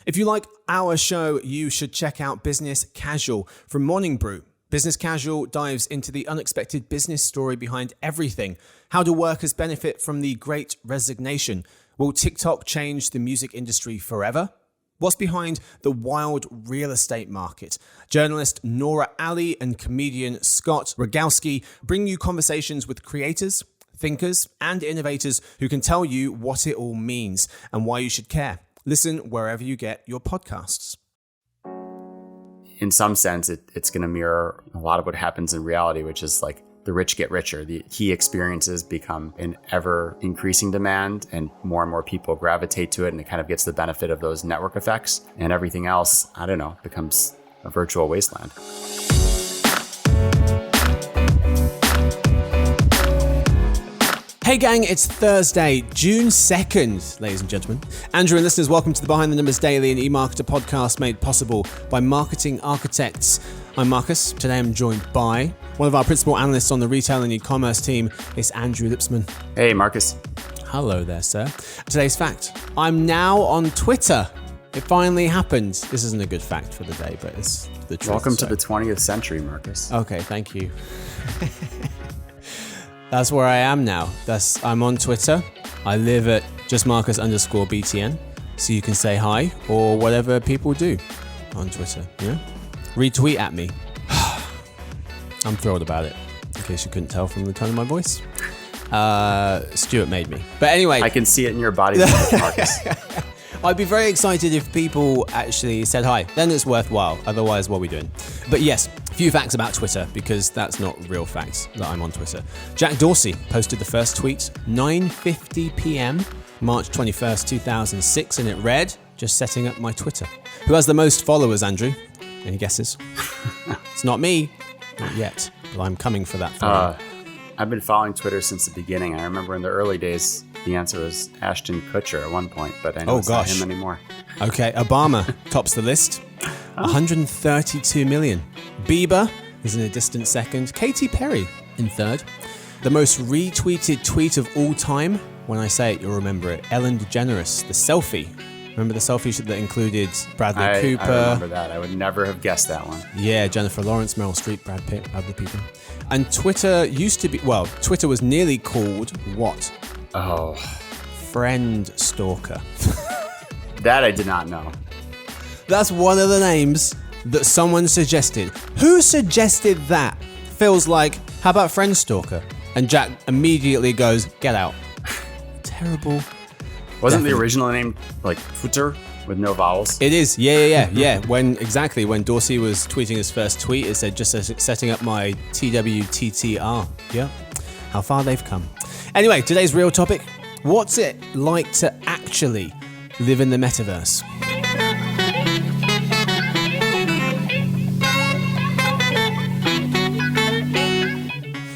If you like our show, you should check out Business Casual from Morning Brew. Business Casual dives into the unexpected business story behind everything. How do workers benefit from the Great Resignation? Will TikTok change the music industry forever? What's behind the wild real estate market? Journalist Nora Ali and comedian Scott Rogowski bring you conversations with creators, thinkers, and innovators who can tell you what it all means and why you should care. Listen wherever you get your podcasts. In some sense, it's going to mirror a lot of what happens in reality, which is like the rich get richer. The key experiences become an ever increasing demand and more people gravitate to it. And it kind of gets the benefit of those network effects, and everything else, I don't know, becomes a virtual wasteland. Hey gang, it's Thursday, June 2nd, ladies and gentlemen. Andrew and listeners, welcome to the Behind the Numbers Daily, an eMarketer podcast made possible by Marketing Architects. I'm Marcus. Today I'm joined by one of our principal analysts on the retail and e-commerce team. It's Andrew Lipsman. Hey, Marcus. Hello there, sir. Today's fact. I'm now on Twitter. It finally happened. This isn't a good fact for the day, but it's the truth. Welcome to the 20th century, Marcus. Okay, thank you. That's where I am now. I'm on Twitter. I live at justmarcus_BTN, so you can say hi or whatever people do on Twitter. Yeah, retweet at me. I'm thrilled about it. In case you couldn't tell from the tone of my voice, Stuart made me. But anyway, I can see it in your body language, Marcus. I'd be very excited if people actually said hi. Then it's worthwhile. Otherwise, what are we doing? But yes, a few facts about Twitter, because that's not real facts that I'm on Twitter. Jack Dorsey posted the first tweet, 9:50 p.m., March 21st, 2006, and it read, "Just setting up my Twitter." Who has the most followers, Andrew? Any guesses? It's not me. Not yet. But I'm coming for that throne. I've been following Twitter since the beginning. I remember in the early days, the answer was Ashton Kutcher at one point, but I know it's not him anymore. Okay, Obama tops the list. 132 million. Bieber is in a distant second. Katy Perry in third. The most retweeted tweet of all time, when I say it, you'll remember it. Ellen DeGeneres, the selfie. Remember the selfie that included Bradley Cooper? I remember that. I would never have guessed that one. Yeah, Jennifer Lawrence, Meryl Streep, Brad Pitt, other people. And Twitter used to be, Twitter was nearly called what? Oh. Friend Stalker. That I did not know. That's one of the names that someone suggested. Who suggested that? Feels like, how about Friend Stalker? And Jack immediately goes, get out. Terrible. Wasn't the original name like Twitter with no vowels? It is. Yeah. When Dorsey was tweeting his first tweet, it said just setting up my TWTTR. Yeah. How far they've come. Anyway, today's real topic. What's it like to actually live in the metaverse?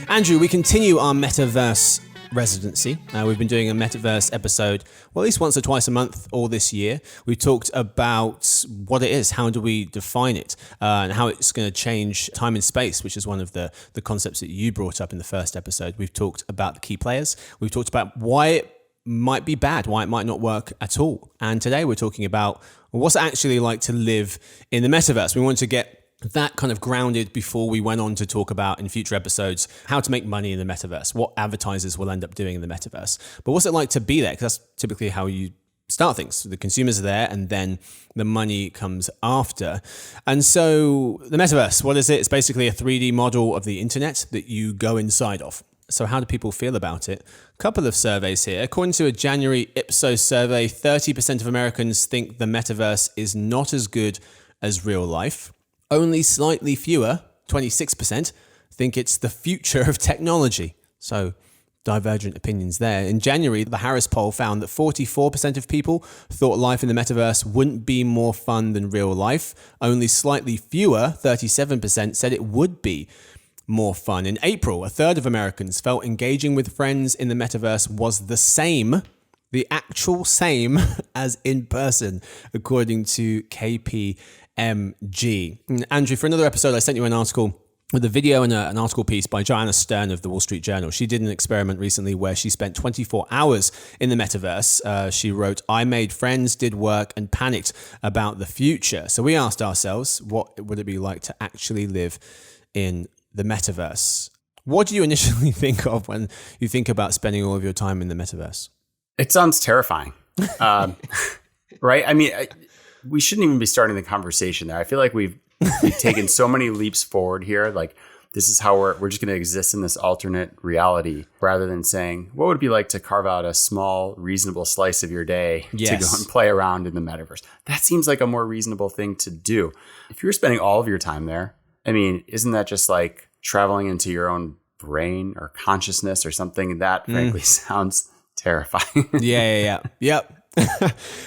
Andrew, we continue our metaverse residency. We've been doing a metaverse episode, at least once or twice a month all this year. We've talked about what it is, how do we define it, and how it's going to change time and space, which is one of the concepts that you brought up in the first episode. We've talked about the key players. We've talked about why it might be bad, why it might not work at all. And today we're talking about what's it actually like to live in the metaverse. We want to get that kind of grounded before we went on to talk about in future episodes how to make money in the metaverse, what advertisers will end up doing in the metaverse. But what's it like to be there? Because that's typically how you start things. The consumers are there and then the money comes after. And so the metaverse, what is it? It's basically a 3D model of the internet that you go inside of. So how do people feel about it? A couple of surveys here. According to a January Ipsos survey, 30% of Americans think the metaverse is not as good as real life. Only slightly fewer, 26%, think it's the future of technology. So divergent opinions there. In January, the Harris poll found that 44% of people thought life in the metaverse wouldn't be more fun than real life. Only slightly fewer, 37%, said it would be more fun. In April, a third of Americans felt engaging with friends in the metaverse was the actual same as in person, according to KPMG. Andrew, for another episode, I sent you an article with a video and an article piece by Joanna Stern of the Wall Street Journal. She did an experiment recently where she spent 24 hours in the metaverse. She wrote, "I made friends, did work, and panicked about the future." So we asked ourselves, what would it be like to actually live in the metaverse? What do you initially think of when you think about spending all of your time in the metaverse? It sounds terrifying, right? I mean, we shouldn't even be starting the conversation there. I feel like we've taken so many leaps forward here. Like, this is how we're just going to exist in this alternate reality, rather than saying, what would it be like to carve out a small, reasonable slice of your day to go and play around in the metaverse? That seems like a more reasonable thing to do. If you were spending all of your time there, I mean, isn't that just like traveling into your own brain or consciousness or something? That frankly sounds terrifying. Yep.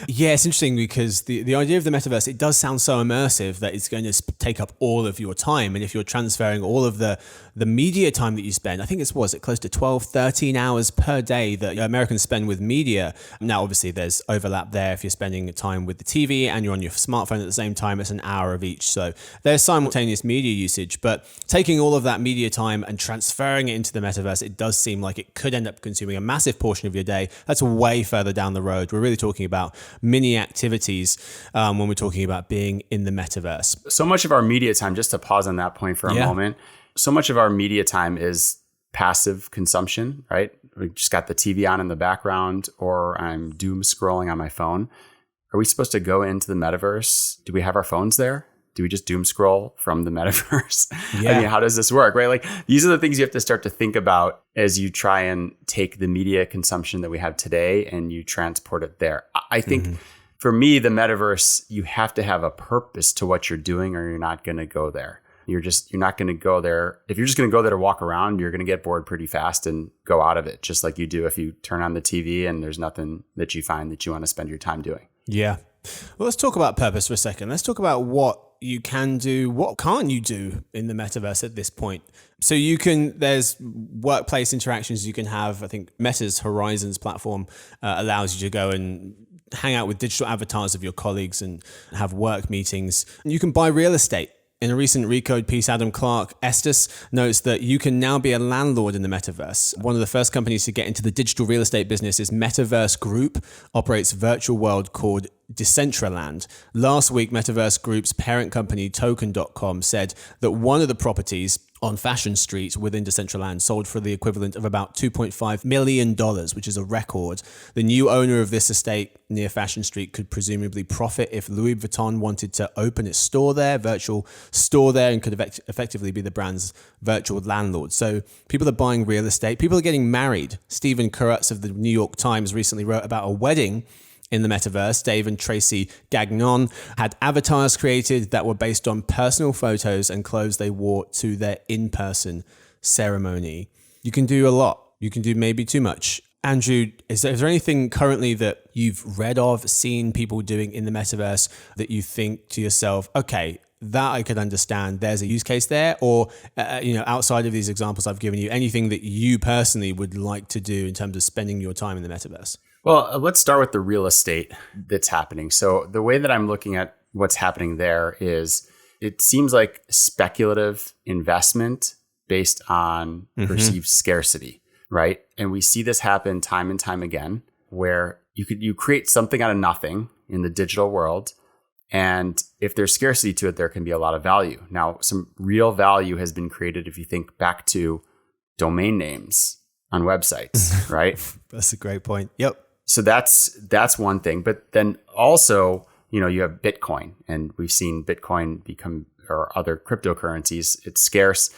Yeah, it's interesting because the idea of the metaverse, it does sound so immersive that it's going to take up all of your time. And if you're transferring all of the media time that you spend, I think it's close to 12, 13 hours per day that Americans spend with media. Now, obviously, there's overlap there. If you're spending time with the TV and you're on your smartphone at the same time, it's an hour of each. So there's simultaneous media usage. But taking all of that media time and transferring it into the metaverse, it does seem like it could end up consuming a massive portion of your day. That's way further down the road. We're really talking about mini activities when we're talking about being in the metaverse. So much of our media time, just to pause on that point for a moment, so much of our media time is passive consumption, right? We just got the TV on in the background, or I'm doom scrolling on my phone. Are we supposed to go into the metaverse? Do we have our phones there? Do we just doom scroll from the metaverse? Yeah. I mean, how does this work, right? Like, these are the things you have to start to think about as you try and take the media consumption that we have today and you transport it there. I think for me, the metaverse, you have to have a purpose to what you're doing, or you're not going to go there. You're not going to go there. If you're just going to go there to walk around, you're going to get bored pretty fast and go out of it, just like you do if you turn on the TV and there's nothing that you find that you want to spend your time doing. Yeah. Well, let's talk about purpose for a second. Let's talk about what you can do, what can't you do in the metaverse at this point. So there's workplace interactions you can have. I think Meta's Horizons platform allows you to go and hang out with digital avatars of your colleagues and have work meetings. You can buy real estate. In a recent Recode piece, Adam Clark Estes notes that you can now be a landlord in the metaverse. One of the first companies to get into the digital real estate business is Metaverse Group, operates a virtual world called Decentraland. Last week, Metaverse Group's parent company, Token.com, said that one of the properties on Fashion Street within Decentraland sold for the equivalent of about $2.5 million, which is a record. The new owner of this estate near Fashion Street could presumably profit if Louis Vuitton wanted to open its virtual store there, and could effectively be the brand's virtual landlord. So people are buying real estate. People are getting married. Stephen Kurutz of the New York Times recently wrote about a wedding in the metaverse. Dave and Tracy Gagnon had avatars created that were based on personal photos and clothes they wore to their in-person ceremony. You can do a lot. You can do maybe too much. Andrew, is there anything currently that you've read of, seen people doing in the metaverse that you think to yourself, okay, that I could understand, there's a use case there? Or, outside of these examples I've given you, anything that you personally would like to do in terms of spending your time in the metaverse? Well, let's start with the real estate that's happening. So the way that I'm looking at what's happening there is, it seems like speculative investment based on perceived scarcity, right? And we see this happen time and time again, where you create something out of nothing in the digital world. And if there's scarcity to it, there can be a lot of value. Now, some real value has been created if you think back to domain names on websites, right? That's a great point. Yep. So that's one thing. But then also, you have Bitcoin, and we've seen Bitcoin become, or other cryptocurrencies, it's scarce.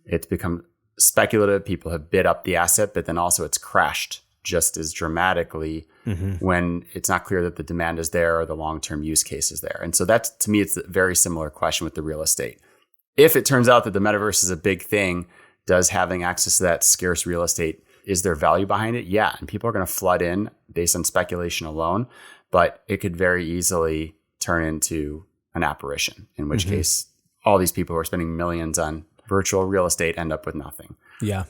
It's become speculative. People have bid up the asset, but then also it's crashed just as dramatically when it's not clear that the demand is there or the long-term use case is there. And so that's, to me, it's a very similar question with the real estate. If it turns out that the metaverse is a big thing, does having access to that scarce real estate, is there value behind it? Yeah. And people are going to flood in based on speculation alone, but it could very easily turn into an apparition, in which case all these people who are spending millions on virtual real estate end up with nothing. Yeah.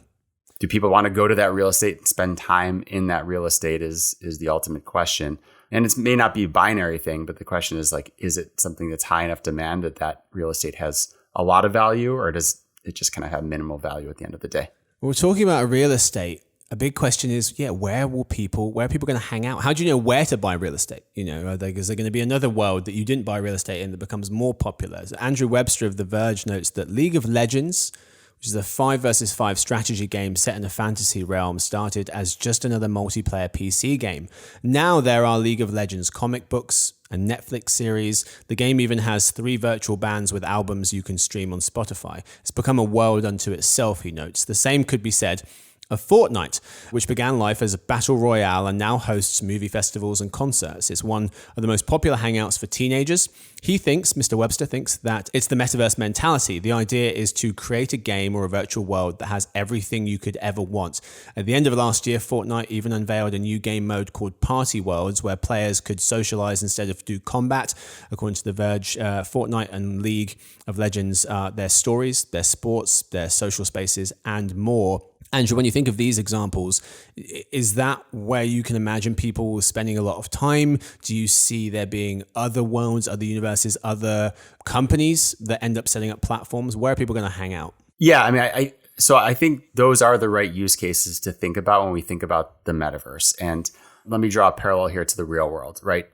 Do people want to go to that real estate and spend time in that real estate is the ultimate question. And it may not be a binary thing, but the question is, like, is it something that's high enough demand that real estate has a lot of value, or does it just kind of have minimal value at the end of the day. We're talking about real estate. A big question is, where are people going to hang out? How do you know where to buy real estate? Is there going to be another world that you didn't buy real estate in that becomes more popular? So Andrew Webster of The Verge notes that League of Legends, which is a 5 versus 5 strategy game set in a fantasy realm, started as just another multiplayer PC game. Now there are League of Legends comic books, a Netflix series. The game even has 3 virtual bands with albums you can stream on Spotify. It's become a world unto itself, he notes. The same could be said of Fortnite, which began life as a battle royale and now hosts movie festivals and concerts. It's one of the most popular hangouts for teenagers. Mr. Webster thinks that it's the metaverse mentality. The idea is to create a game or a virtual world that has everything you could ever want. At the end of last year, Fortnite even unveiled a new game mode called Party Worlds, where players could socialize instead of do combat. According to The Verge, Fortnite and League of Legends, their stories, their sports, their social spaces, and more. Andrew, when you think of these examples, is that where you can imagine people spending a lot of time? Do you see there being other worlds, other universes, other companies that end up setting up platforms? Where are people going to hang out? Yeah, I think those are the right use cases to think about when we think about the metaverse. And let me draw a parallel here to the real world, right?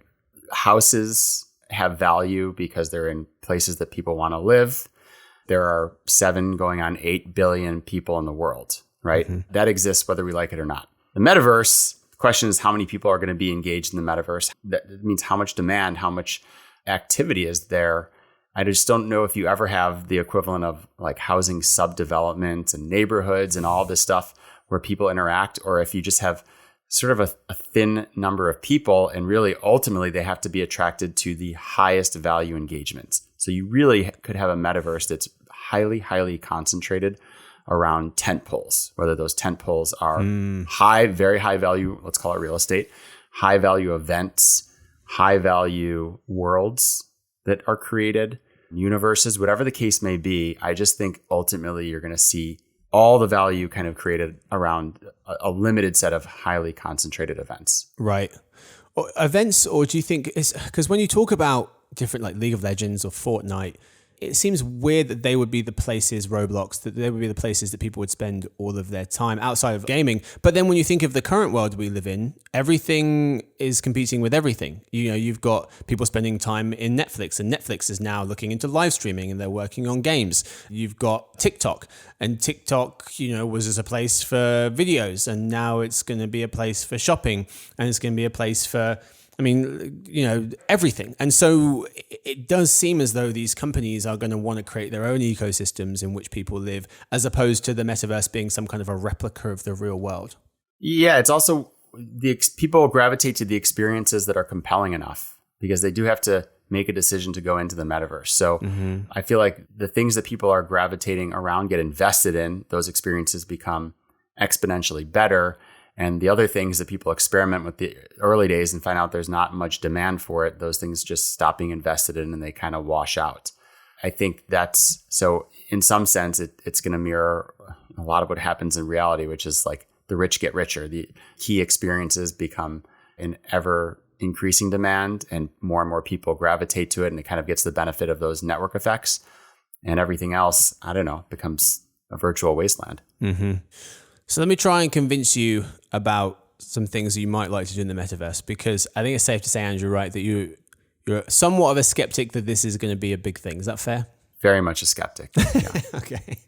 Houses have value because they're in places that people want to live. There are 7 going on 8 billion people in the world. Right? Mm-hmm. That exists whether we like it or not. The metaverse, the question is how many people are going to be engaged in the metaverse. That means how much demand, how much activity is there. I just don't know if you ever have the equivalent of like housing subdevelopment and neighborhoods and all this stuff where people interact, or if you just have sort of a thin number of people and really ultimately they have to be attracted to the highest value engagements. So you really could have a metaverse that's highly, highly concentrated around tent poles, whether those tent poles are very high value, let's call it real estate, high value events, high value worlds that are created, universes, whatever the case may be. I just think ultimately you're going to see all the value kind of created around a limited set of highly concentrated events. Right. Events, or do you think it's because when you talk about different like League of Legends or Fortnite, it seems weird that they would be the places, Roblox, that they would be the places that people would spend all of their time outside of gaming. But then when you think of the current world we live in, everything is competing with everything. You've got people spending time in Netflix, and Netflix is now looking into live streaming and they're working on games. You've got TikTok, and TikTok, was as a place for videos, and now it's going to be a place for shopping, and it's going to be a place for everything. And so it does seem as though these companies are going to want to create their own ecosystems in which people live, as opposed to the metaverse being some kind of a replica of the real world. Yeah, it's also people gravitate to the experiences that are compelling enough because they do have to make a decision to go into the metaverse. So I feel like the things that people are gravitating around, get invested in, those experiences become exponentially better. And the other things that people experiment with the early days and find out there's not much demand for it, those things just stop being invested in and they kind of wash out. I think that's, so in some sense, it's going to mirror a lot of what happens in reality, which is like the rich get richer. The key experiences become in ever increasing demand and more people gravitate to it, and it kind of gets the benefit of those network effects, and everything else, becomes a virtual wasteland. Mm-hmm. So let me try and convince you about some things that you might like to do in the metaverse, because I think it's safe to say, Andrew, right, that you're somewhat of a skeptic that this is going to be a big thing. Is that fair? Very much a skeptic. Yeah. Okay.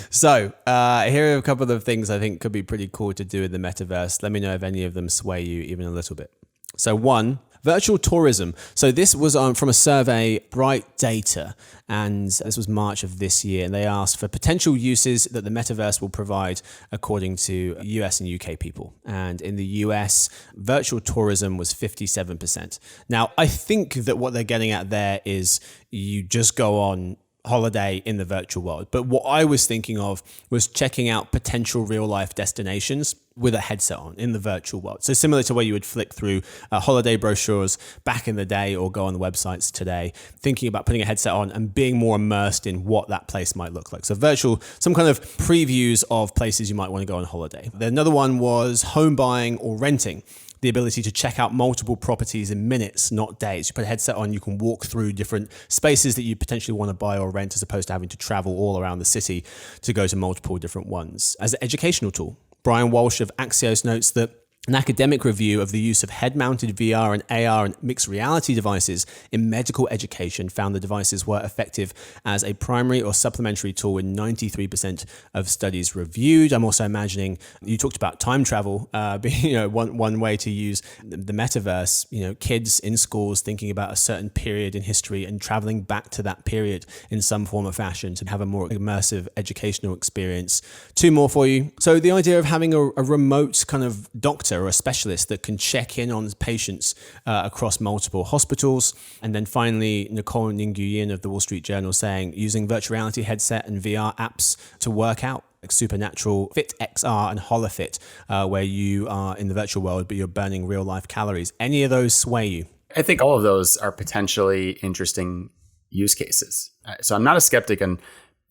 So here are a couple of things I think could be pretty cool to do in the metaverse. Let me know if any of them sway you even a little bit. So 1, virtual tourism. So this was from a survey, Bright Data, and this was March of this year. And they asked for potential uses that the metaverse will provide according to US and UK people. And in the US, virtual tourism was 57%. Now, I think that what they're getting at there is you just go on holiday in the virtual world. But what I was thinking of was checking out potential real life destinations with a headset on in the virtual world. So similar to where you would flick through holiday brochures back in the day or go on the websites today, thinking about putting a headset on and being more immersed in what that place might look like. So virtual, some kind of previews of places you might want to go on holiday. Then another one was home buying or renting. the ability to check out multiple properties in minutes, not days. You put a headset on, you can walk through different spaces that you potentially want to buy or rent, as opposed to having to travel all around the city to go to multiple different ones. As an educational tool, Brian Walsh of Axios notes that an academic review of the use of head-mounted VR and AR and mixed reality devices in medical education found the devices were effective as a primary or supplementary tool in 93% of studies reviewed. I'm also imagining, you talked about time travel being one way to use the metaverse, kids in schools thinking about a certain period in history and traveling back to that period in some form or fashion to have a more immersive educational experience. Two more for you. So the idea of having a remote kind of doctor or a specialist that can check in on patients across multiple hospitals. And then finally, Nicole Nguyen of the Wall Street Journal saying using virtual reality headset and VR apps to work out, like Supernatural, Fit XR and HoloFit, where you are in the virtual world, but you're burning real life calories. Any of those sway you? I think all of those are potentially interesting use cases. So I'm not a skeptic on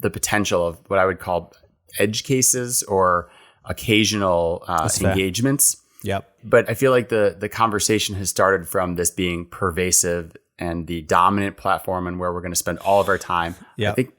the potential of what I would call edge cases or occasional engagements. Yep. But I feel like the conversation has started from this being pervasive and the dominant platform and where we're going to spend all of our time. Yep. I think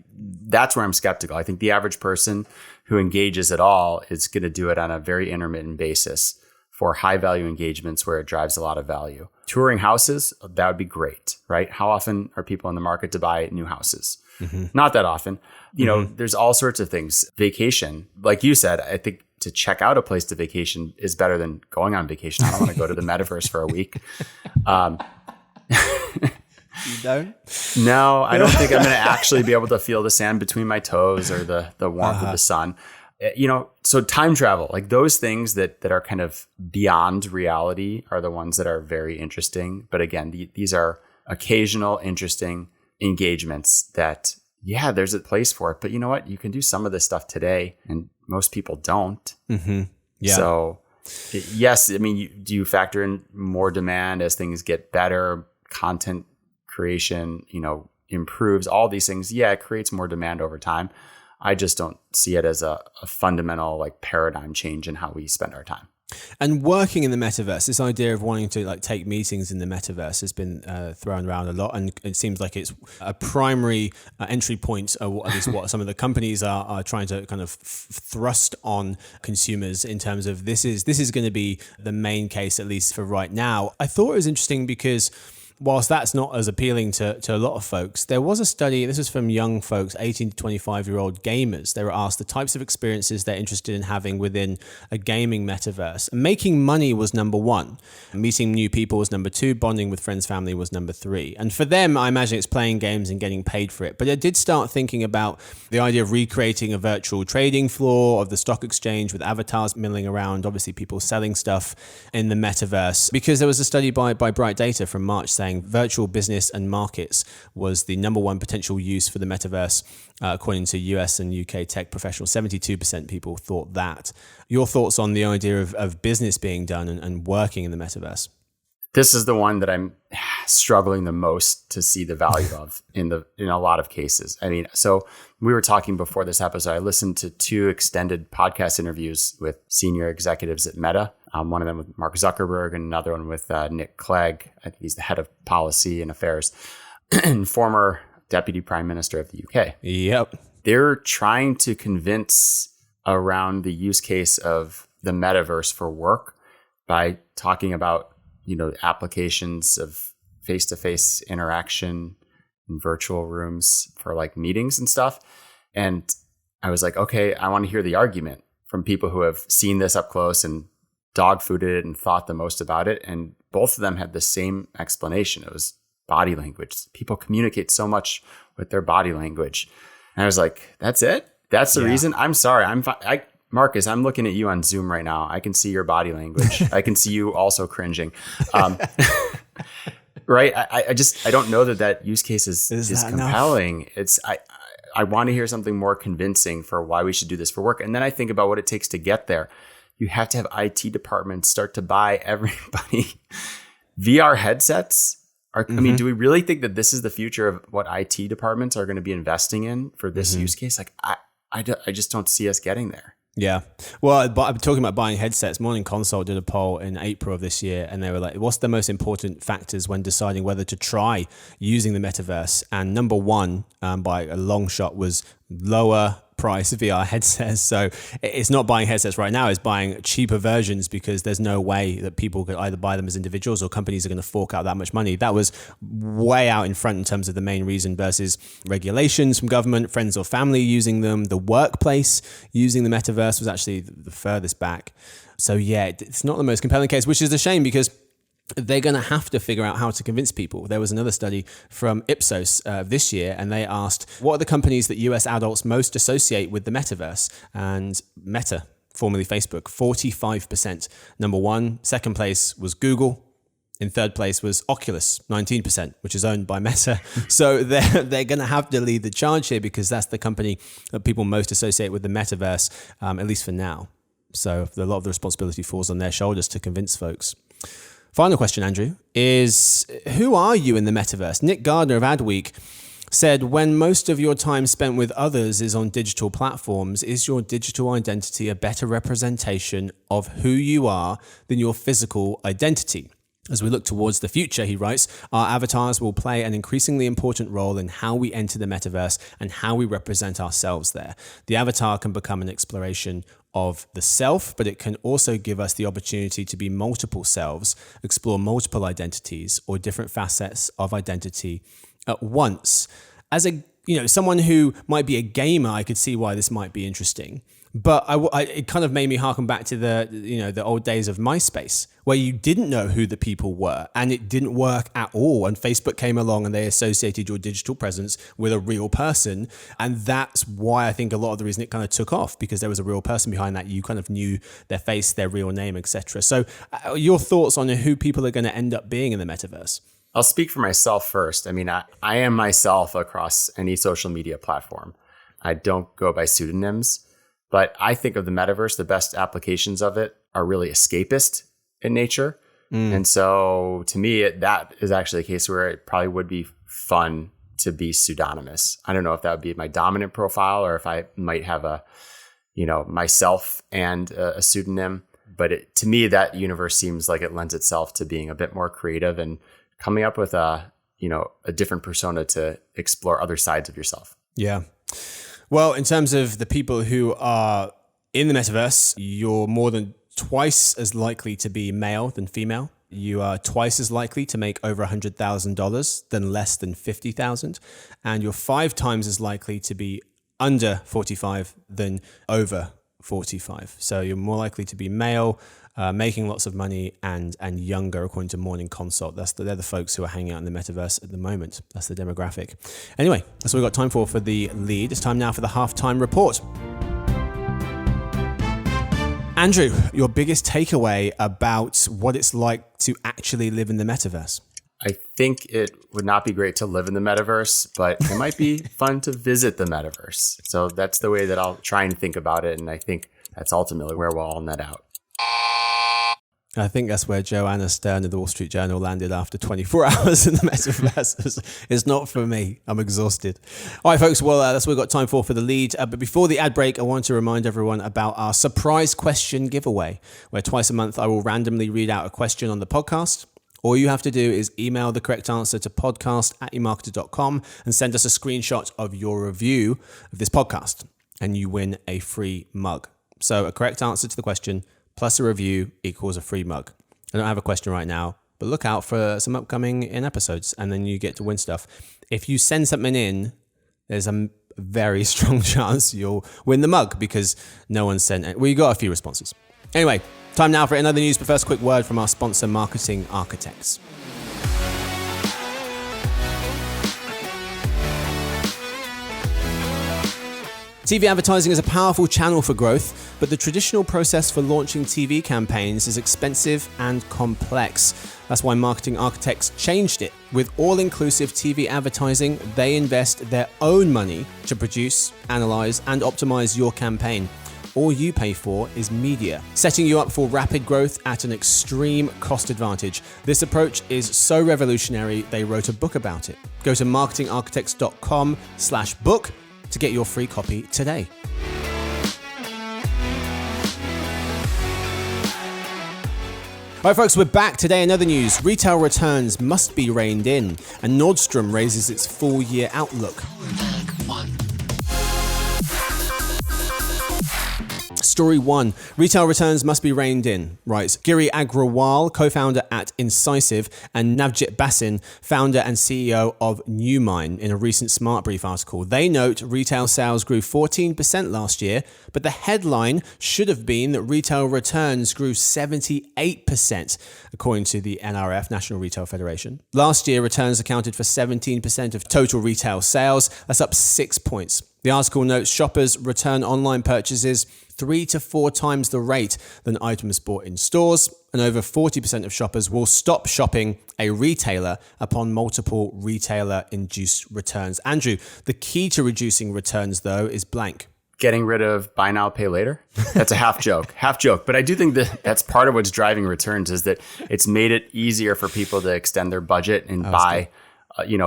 that's where I'm skeptical. I think the average person who engages at all is going to do it on a very intermittent basis for high value engagements where it drives a lot of value. Touring houses, that would be great, right? How often are people in the market to buy new houses? Mm-hmm. Not that often. There's all sorts of things. Vacation, like you said, I think to check out a place to vacation is better than going on vacation. I don't want to go to the metaverse for a week. You don't? No, I don't think I'm going to actually be able to feel the sand between my toes or the warmth of the sun. So time travel, like those things that are kind of beyond reality are the ones that are very interesting. But again, these are occasional, interesting engagements that, there's a place for it. But you know what? You can do some of this stuff today and most people don't. Mm-hmm. Yeah. So yes, I mean, do you factor in more demand as things get better, content creation, improves, all these things? Yeah, it creates more demand over time. I just don't see it as a fundamental like paradigm change in how we spend our time. And working in the metaverse, this idea of wanting to like take meetings in the metaverse has been thrown around a lot, and it seems like it's a primary entry point, or at least what some of the companies are trying to kind of thrust on consumers in terms of this is going to be the main case, at least for right now. I thought it was interesting because whilst that's not as appealing to a lot of folks, there was a study, this was from young folks, 18 to 25-year-old gamers. They were asked the types of experiences they're interested in having within a gaming metaverse. And making money was number one. Meeting new people was number two. Bonding with friends, family was number three. And for them, I imagine it's playing games and getting paid for it. But I did start thinking about the idea of recreating a virtual trading floor of the stock exchange with avatars milling around, obviously people selling stuff in the metaverse. Because there was a study by Bright Data from March saying virtual business and markets was the number one potential use for the metaverse, according to US and UK tech professionals. 72% people thought that. Your thoughts on the idea of business being done and working in the metaverse? This is the one that I'm struggling the most to see the value of in a lot of cases. I mean, so we were talking before this episode, I listened to 2 extended podcast interviews with senior executives at Meta. One of them with Mark Zuckerberg and another one with Nick Clegg. I think he's the head of policy and affairs and former deputy prime minister of the UK. Yep. They're trying to convince around the use case of the metaverse for work by talking about applications of face-to-face interaction in virtual rooms for like meetings and stuff. And I was like, okay, I want to hear the argument from people who have seen this up close and dog-fooded it and thought the most about it. And both of them had the same explanation. It was body language. People communicate so much with their body language. And I was like, that's it? That's the reason? I'm sorry. Marcus, I'm looking at you on Zoom right now. I can see your body language. I can see you also cringing. Right? I don't know that use case is compelling. Enough? I want to hear something more convincing for why we should do this for work. And then I think about what it takes to get there. You have to have IT departments start to buy everybody VR headsets. I mean, do we really think that this is the future of what IT departments are going to be investing in for this use case? Like, I just don't see us getting there. Yeah. Well, but I'm talking about buying headsets. Morning Consult did a poll in April of this year, and they were like, what's the most important factors when deciding whether to try using the metaverse? And number one, by a long shot, was lower price VR headsets. So it's not buying headsets right now, it's buying cheaper versions, because there's no way that people could either buy them as individuals or companies are going to fork out that much money. That was way out in front in terms of the main reason, versus regulations from government, friends or family using them. The workplace using the metaverse was actually the furthest back. So yeah, it's not the most compelling case, which is a shame, because they're going to have to figure out how to convince people. There was another study from Ipsos this year, and they asked, what are the companies that US adults most associate with the metaverse? And Meta, formerly Facebook, 45%. Number one. Second place was Google. In third place was Oculus, 19%, which is owned by Meta. So they're going to have to lead the charge here, because that's the company that people most associate with the metaverse, at least for now. So a lot of the responsibility falls on their shoulders to convince folks. Final question, Andrew, is who are you in the metaverse? Nick Gardner of Adweek said, when most of your time spent with others is on digital platforms, is your digital identity a better representation of who you are than your physical identity? As we look towards the future, he writes, our avatars will play an increasingly important role in how we enter the metaverse and how we represent ourselves there. The avatar can become an exploration of the self, but it can also give us the opportunity to be multiple selves, explore multiple identities or different facets of identity at once. As someone who might be a gamer, I could see why this might be interesting. But it kind of made me harken back to the old days of MySpace, where you didn't know who the people were, and it didn't work at all. And Facebook came along and they associated your digital presence with a real person. And that's why I think a lot of the reason it kind of took off, because there was a real person behind that. You kind of knew their face, their real name, etc. So your thoughts on who people are going to end up being in the metaverse? I'll speak for myself first. I mean, I am myself across any social media platform. I don't go by pseudonyms. But I think of the metaverse, the best applications of it are really escapist in nature. And so to me, that is actually a case where it probably would be fun to be pseudonymous. I don't know if that would be my dominant profile or if I might have myself and a pseudonym. But to me, that universe seems like it lends itself to being a bit more creative and coming up with a different persona to explore other sides of yourself. Yeah. Well, in terms of the people who are in the metaverse, you're more than twice as likely to be male than female. You are twice as likely to make over $100,000 than less than $50,000. And you're 5 times as likely to be under 45 than over 45. So you're more likely to be male, making lots of money, and younger, according to Morning Consult. They're the folks who are hanging out in the metaverse at the moment. That's the demographic. Anyway, that's what we've got time for the lead. It's time now for the halftime report. Andrew, your biggest takeaway about what it's like to actually live in the metaverse? I think it would not be great to live in the metaverse, but it might be fun to visit the metaverse. So that's the way that I'll try and think about it. And I think that's ultimately where we'll all net out. I think that's where Joanna Stern of the Wall Street Journal landed after 24 hours in the metaverse. It's not for me. I'm exhausted. All right, folks. Well, that's what we've got time for the lead. But before the ad break, I want to remind everyone about our surprise question giveaway, where twice a month I will randomly read out a question on the podcast. All you have to do is email the correct answer to podcast@emarketer.com and send us a screenshot of your review of this podcast, and you win a free mug. So a correct answer to the question plus a review equals a free mug. I don't have a question right now, but look out for some upcoming in episodes, and then you get to win stuff. If you send something in, there's a very strong chance you'll win the mug, because no one sent it. We got a few responses. Anyway, time now for another news, but first, a quick word from our sponsor, Marketing Architects. TV advertising is a powerful channel for growth, but the traditional process for launching TV campaigns is expensive and complex. That's why Marketing Architects changed it. With all-inclusive TV advertising, they invest their own money to produce, analyze, and optimize your campaign. All you pay for is media, setting you up for rapid growth at an extreme cost advantage. This approach is so revolutionary, they wrote a book about it. Go to marketingarchitects.com/book to get your free copy today. All right, folks, we're back. Today in other news, retail returns must be reined in, and Nordstrom raises its full-year outlook. Story 1. Retail returns must be reined in, writes Giri Agrawal, co-founder at Incisive, and Navjit Basin, founder and CEO of Newmine, in a recent Smart Brief article. They note retail sales grew 14% last year, but the headline should have been that retail returns grew 78%, according to the NRF, National Retail Federation. Last year, returns accounted for 17% of total retail sales. That's up 6 points. The article notes shoppers return online purchases 3 to 4 times the rate than items bought in stores, and over 40% of shoppers will stop shopping a retailer upon multiple retailer-induced returns. Andrew, the key to reducing returns, though, is blank. Getting rid of buy now, pay later. That's a half joke. But I do think that that's part of what's driving returns, is that it's made it easier for people to extend their budget and buy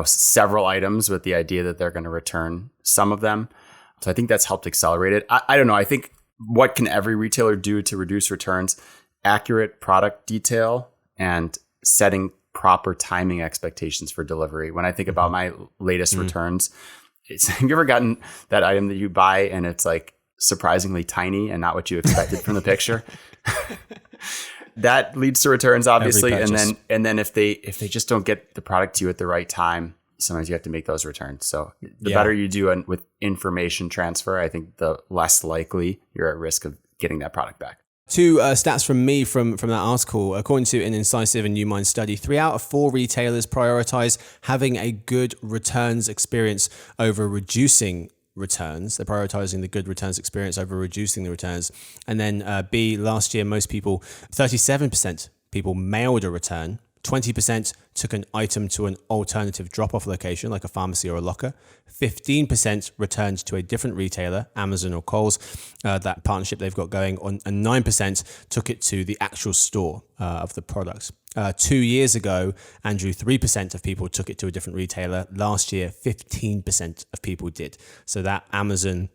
several items with the idea that they're going to return some of them. So I think that's helped accelerate it. I don't know. I think what can every retailer do to reduce returns? Accurate product detail and setting proper timing expectations for delivery. When I think about my latest returns, have you ever gotten that item that you buy and it's like surprisingly tiny and not what you expected from the picture? That leads to returns, obviously. And then if they just don't get the product to you at the right time, sometimes you have to make those returns. So the better you do with information transfer, I think the less likely you're at risk of getting that product back. 2 stats from me from that article. According to an Incisive and Newmine study, 3 out of 4 retailers prioritize having a good returns experience over reducing returns. They're prioritizing the good returns experience over reducing the returns. And then B, last year, 37% people mailed a return. 20% took an item to an alternative drop-off location, like a pharmacy or a locker. 15% returned to a different retailer, Amazon or Kohl's, that partnership they've got going on, and 9% took it to the actual store of the product. 2 years ago, Andrew, 3% of people took it to a different retailer. Last year, 15% of people did. So that Amazon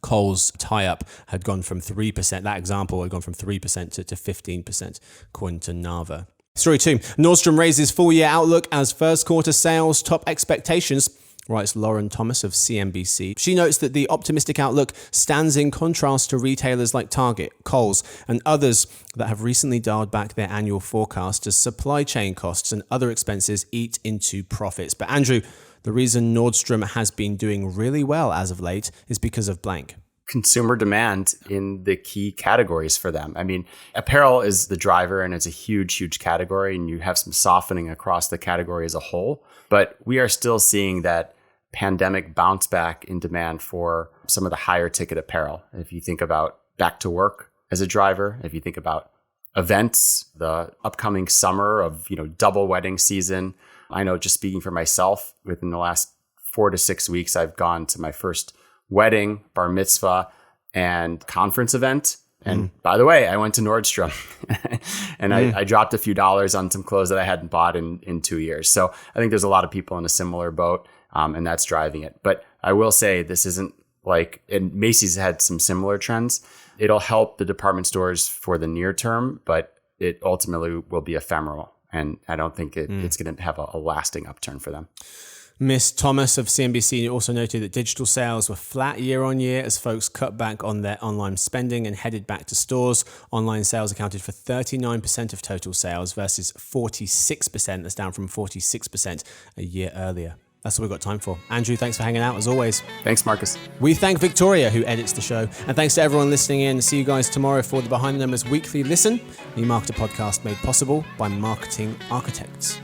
Kohl's tie-up had gone from 3%, that example had gone from 3% to 15%, according to Nava. Story 2. Nordstrom raises full-year outlook as first quarter sales top expectations, writes Lauren Thomas of CNBC. She notes that the optimistic outlook stands in contrast to retailers like Target, Kohl's, and others that have recently dialed back their annual forecast as supply chain costs and other expenses eat into profits. But Andrew, the reason Nordstrom has been doing really well as of late is because of blank. Consumer demand in the key categories for them. I mean, apparel is the driver and it's a huge, huge category, and you have some softening across the category as a whole. But we are still seeing that pandemic bounce back in demand for some of the higher ticket apparel. If you think about back to work as a driver, if you think about events, the upcoming summer of, double wedding season. I know, just speaking for myself, within the last 4 to 6 weeks, I've gone to my first wedding, bar mitzvah, and conference event. And by the way, I went to Nordstrom and I dropped a few dollars on some clothes that I hadn't bought in 2 years. So I think there's a lot of people in a similar boat, and that's driving it. But I will say this isn't and Macy's had some similar trends. It'll help the department stores for the near term, but it ultimately will be ephemeral. And I don't think it's going to have a lasting upturn for them. Miss Thomas of CNBC also noted that digital sales were flat year on year as folks cut back on their online spending and headed back to stores. Online sales accounted for 39% of total sales versus 46%. That's down from 46% a year earlier. That's all we've got time for. Andrew, thanks for hanging out as always. Thanks, Marcus. We thank Victoria, who edits the show. And thanks to everyone listening in. See you guys tomorrow for the Behind the Numbers Weekly Listen, the Marketer podcast made possible by Marketing Architects.